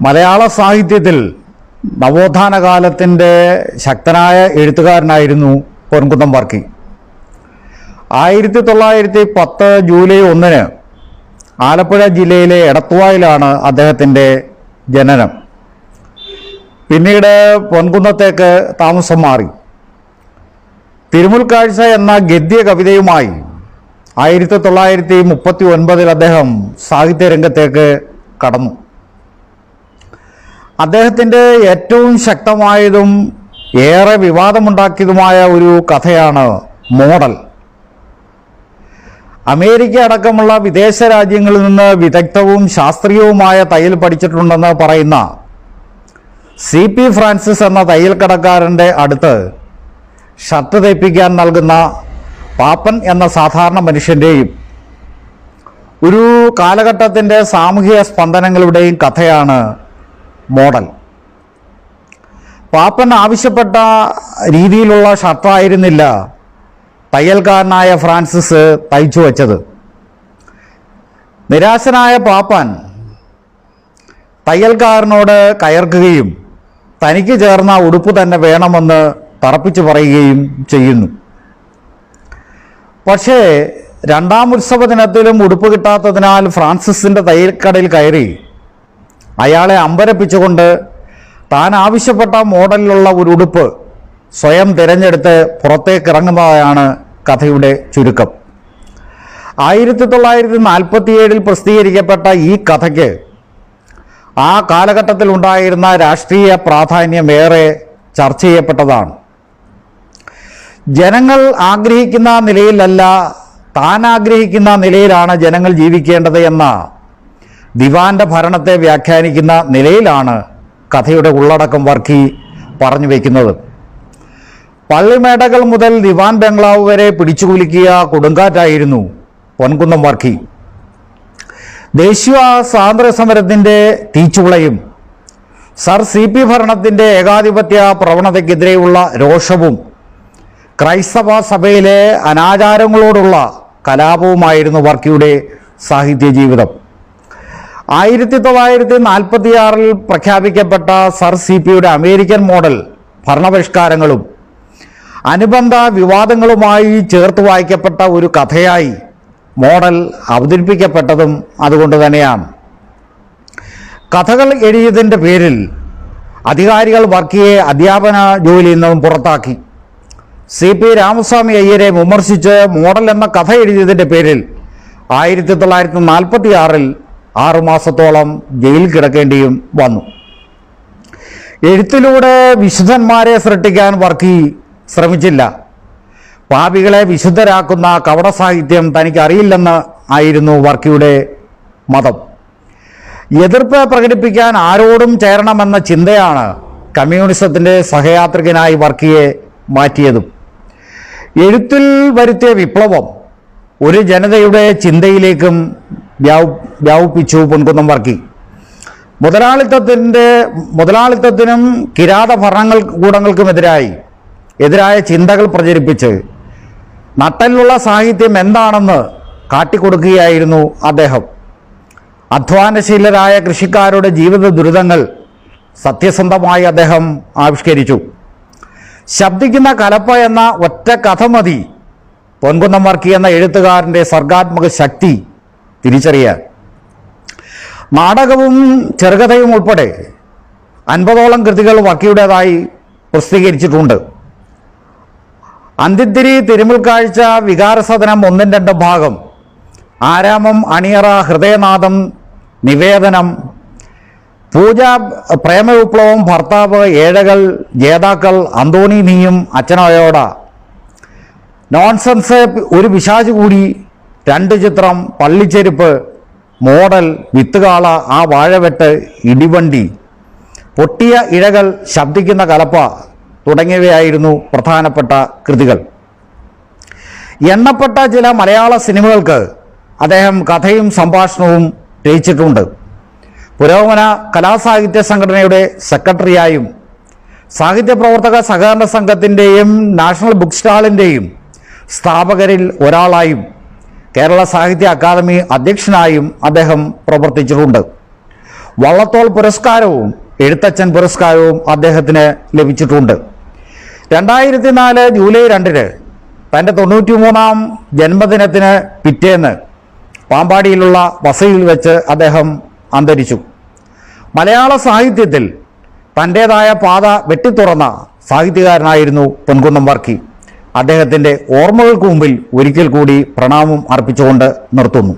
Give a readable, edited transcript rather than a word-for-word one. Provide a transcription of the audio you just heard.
മലയാള സാഹിത്യത്തിൽ നവോത്ഥാന കാലത്തിൻ്റെ ശക്തനായ എഴുത്തുകാരനായിരുന്നു പൊൻകുന്നം വർക്കി. 1910 ജൂലൈ 1 ആലപ്പുഴ ജില്ലയിലെ എടത്തുവായിലാണ് അദ്ദേഹത്തിൻ്റെ ജനനം. പിന്നീട് പൊൻകുന്നത്തേക്ക് താമസം മാറി. തിരുമുൽക്കാഴ്ച എന്ന ഗദ്യ കവിതയുമായി 1939 അദ്ദേഹം സാഹിത്യരംഗത്തേക്ക് കടന്നു. അദ്ദേഹത്തിൻ്റെ ഏറ്റവും ശക്തമായതും ഏറെ വിവാദമുണ്ടാക്കിയതുമായ ഒരു കഥയാണ് മോഡൽ. അമേരിക്ക അടക്കമുള്ള വിദേശ രാജ്യങ്ങളിൽ നിന്ന് വിദഗ്ധവും ശാസ്ത്രീയവുമായ തയ്യൽ പഠിച്ചിട്ടുണ്ടെന്ന് പറയുന്ന CP ഫ്രാൻസിസ് എന്ന തയ്യൽ കടക്കാരൻ്റെ അടുത്ത് ഷർട്ട് തയ്പ്പിക്കാൻ നൽകുന്ന പാപ്പൻ എന്ന സാധാരണ മനുഷ്യൻ്റെയും ഒരു കാലഘട്ടത്തിൻ്റെ സാമൂഹിക സ്പന്ദനങ്ങളുടെയും കഥയാണ് മോഡൽ. പാപ്പൻ ആവശ്യപ്പെട്ട രീതിയിലുള്ള ഷർട്ടായിരുന്നില്ല തയ്യൽക്കാരനായ ഫ്രാൻസിസ് തയ്ച്ചു വച്ചത്. നിരാശനായ പാപ്പൻ തയ്യൽക്കാരനോട് കയർക്കുകയും തനിക്ക് ചേർന്ന ഉടുപ്പ് തന്നെ വേണമെന്ന് തറപ്പിച്ചു പറയുകയും ചെയ്യുന്നു. പക്ഷേ രണ്ടാം ഉത്സവ ദിനത്തിലും ഉടുപ്പ് കിട്ടാത്തതിനാൽ ഫ്രാൻസിസിൻ്റെ തയ്യൽക്കടയിൽ കയറി അയാളെ അമ്പരപ്പിച്ചുകൊണ്ട് താൻ ആവശ്യപ്പെട്ട മോഡലിലുള്ള ഒരു ഉടുപ്പ് സ്വയം തിരഞ്ഞെടുത്ത് പുറത്തേക്ക് ഇറങ്ങുന്നതാണ് കഥയുടെ ചുരുക്കം. 1947 പ്രസിദ്ധീകരിക്കപ്പെട്ട ഈ കഥയ്ക്ക് ആ കാലഘട്ടത്തിൽ ഉണ്ടായിരുന്ന രാഷ്ട്രീയ പ്രാധാന്യം ഏറെ ചർച്ച ചെയ്യപ്പെട്ടതാണ്. ജനങ്ങൾ ആഗ്രഹിക്കുന്ന നിലയിലല്ല, താൻ ആഗ്രഹിക്കുന്ന നിലയിലാണ് ജനങ്ങൾ ജീവിക്കേണ്ടത് എന്ന ദിവാൻ്റെ ഭരണത്തെ വ്യാഖ്യാനിക്കുന്ന നിലയിലാണ് കഥയുടെ ഉള്ളടക്കം വർക്കി പറഞ്ഞു വയ്ക്കുന്നത്. പള്ളിമേടകൾ മുതൽ ദിവാൻ ബംഗ്ലാവ് വരെ പിടിച്ചുകുലുക്കിയ കൊടുങ്കാറ്റായിരുന്നു പൊൻകുന്നം വർക്കി. ദേശീയ സ്വാതന്ത്ര്യ സമരത്തിൻ്റെ തീച്ചുളയും സർ CP ഭരണത്തിൻ്റെ ഏകാധിപത്യ പ്രവണതയ്ക്കെതിരെയുള്ള രോഷവും ക്രൈസ്തവ സഭയിലെ അനാചാരങ്ങളോടുള്ള കലാപവുമായിരുന്നു വർക്കിയുടെ സാഹിത്യ ജീവിതം. 1946 പ്രഖ്യാപിക്കപ്പെട്ട സർ CPയുടെ അമേരിക്കൻ മോഡൽ ഭരണപരിഷ്കാരങ്ങളും അനുബന്ധ വിവാദങ്ങളുമായി ചേർത്ത് വായിക്കപ്പെട്ട ഒരു കഥയായി മോഡൽ അവതരിപ്പിക്കപ്പെട്ടതും അതുകൊണ്ട് തന്നെയാണ്. കഥകൾ എഴുതിയതിൻ്റെ പേരിൽ അധികാരികൾ വർക്കിയെ അധ്യാപന ജോലിയിൽ നിന്നും പുറത്താക്കി. CP രാമസ്വാമി അയ്യരെ വിമർശിച്ച് മോഡൽ എന്ന കഥ എഴുതിയതിൻ്റെ പേരിൽ 1946 6 മാസത്തോളം ജയിലിൽ കിടക്കേണ്ടിയും വന്നു. എഴുത്തിലൂടെ വിശുദ്ധന്മാരെ സൃഷ്ടിക്കാൻ വർക്കി ശ്രമിച്ചില്ല. പാപികളെ വിശുദ്ധരാക്കുന്ന കപട സാഹിത്യം തനിക്ക് അറിയില്ലെന്ന് ആയിരുന്നു വർക്കിയുടെ മതം. എതിർപ്പ് പ്രകടിപ്പിക്കാൻ ആരോടും ചേരണമെന്ന ചിന്തയാണ് കമ്മ്യൂണിസത്തിൻ്റെ സഹയാത്രികനായി വർക്കിയെ മാറ്റിയതും. എഴുത്തിൽ വരുത്തിയ വിപ്ലവം ഒരു ജനതയുടെ ചിന്തയിലേക്കും വ്യാപിപ്പിച്ചു പൊൻകുന്നം വർക്കി. മുതലാളിത്തത്തിനും കിരാത ഭരണകൂടങ്ങൾക്കുമെതിരായ ചിന്തകൾ പ്രചരിപ്പിച്ച് നട്ടലുള്ള സാഹിത്യം എന്താണെന്ന് കാട്ടിക്കൊടുക്കുകയായിരുന്നു അദ്ദേഹം. അധ്വാനശീലരായ കൃഷിക്കാരുടെ ജീവിത ദുരിതങ്ങൾ സത്യസന്ധമായി അദ്ദേഹം ആവിഷ്കരിച്ചു. ശബ്ദിക്കുന്ന കലപ്പ എന്ന ഒറ്റ കഥ മതി പൊൻകുന്നം വർക്കി എന്ന എഴുത്തുകാരൻ്റെ സർഗാത്മക ശക്തി തിരിച്ചറിയാൻ. നാടകവും ചെറുകഥയും ഉൾപ്പെടെ 50ഓളം കൃതികൾ വർക്കിയുടേതായി പ്രസിദ്ധീകരിച്ചിട്ടുണ്ട്. അന്ത്യത്തിരി, തിരുമുൽക്കാഴ്ച, വികാരസദനം 1, 2 ഭാഗം, ആരാമം, അണിയറ, ഹൃദയനാദം, നിവേദനം, പൂജ, പ്രേമവിപ്ലവം, ഭർത്താവ്, ഏഴകൾ, ജേതാക്കൾ, അന്തോണി നീയും അച്ഛനോയോട, നോൺസെൻസ്, ഒരു പിശാച് കൂടി, 2 ചിത്രം, പള്ളിച്ചെരുപ്പ്, മോഡൽ, വിത്തുകാള, ആ വാഴവെട്ട്, ഇടിവണ്ടി, പൊട്ടിയ ഇഴകൾ, ശബ്ദിക്കുന്ന കലപ്പ തുടങ്ങിയവയായിരുന്നു പ്രധാനപ്പെട്ട കൃതികൾ. എണ്ണപ്പെട്ട ചില മലയാള സിനിമകൾക്ക് അദ്ദേഹം കഥയും സംഭാഷണവും രചിച്ചിട്ടുണ്ട്. പുരോഗമന കലാസാഹിത്യ സംഘടനയുടെ സെക്രട്ടറിയായും സാഹിത്യ പ്രവർത്തക സഹകരണ സംഘത്തിൻ്റെയും നാഷണൽ ബുക്ക് സ്റ്റാളിൻ്റെയും സ്ഥാപകരിൽ ഒരാളായും കേരള സാഹിത്യ അക്കാദമി അധ്യക്ഷനായും അദ്ദേഹം പ്രവർത്തിച്ചിട്ടുണ്ട്. വള്ളത്തോൾ പുരസ്കാരവും എഴുത്തച്ഛൻ പുരസ്കാരവും അദ്ദേഹത്തിന് ലഭിച്ചിട്ടുണ്ട്. 2004 ജൂലൈ 2 തൻ്റെ 93-ാം ജന്മദിനത്തിന് പിറ്റേന്ന് പാമ്പാടിയിലുള്ള വസതിയിൽ വെച്ച് അദ്ദേഹം അന്തരിച്ചു. മലയാള സാഹിത്യത്തിൽ തൻ്റേതായ പാത വെട്ടിത്തുറന്ന സാഹിത്യകാരനായിരുന്നു പൊൻകുന്നം വർക്കി. അദ്ദേഹത്തിൻ്റെ ഓർമ്മകൾക്ക് മുമ്പിൽ ഒരിക്കൽ കൂടി പ്രണാമം അർപ്പിച്ചുകൊണ്ട് നിർത്തുന്നു.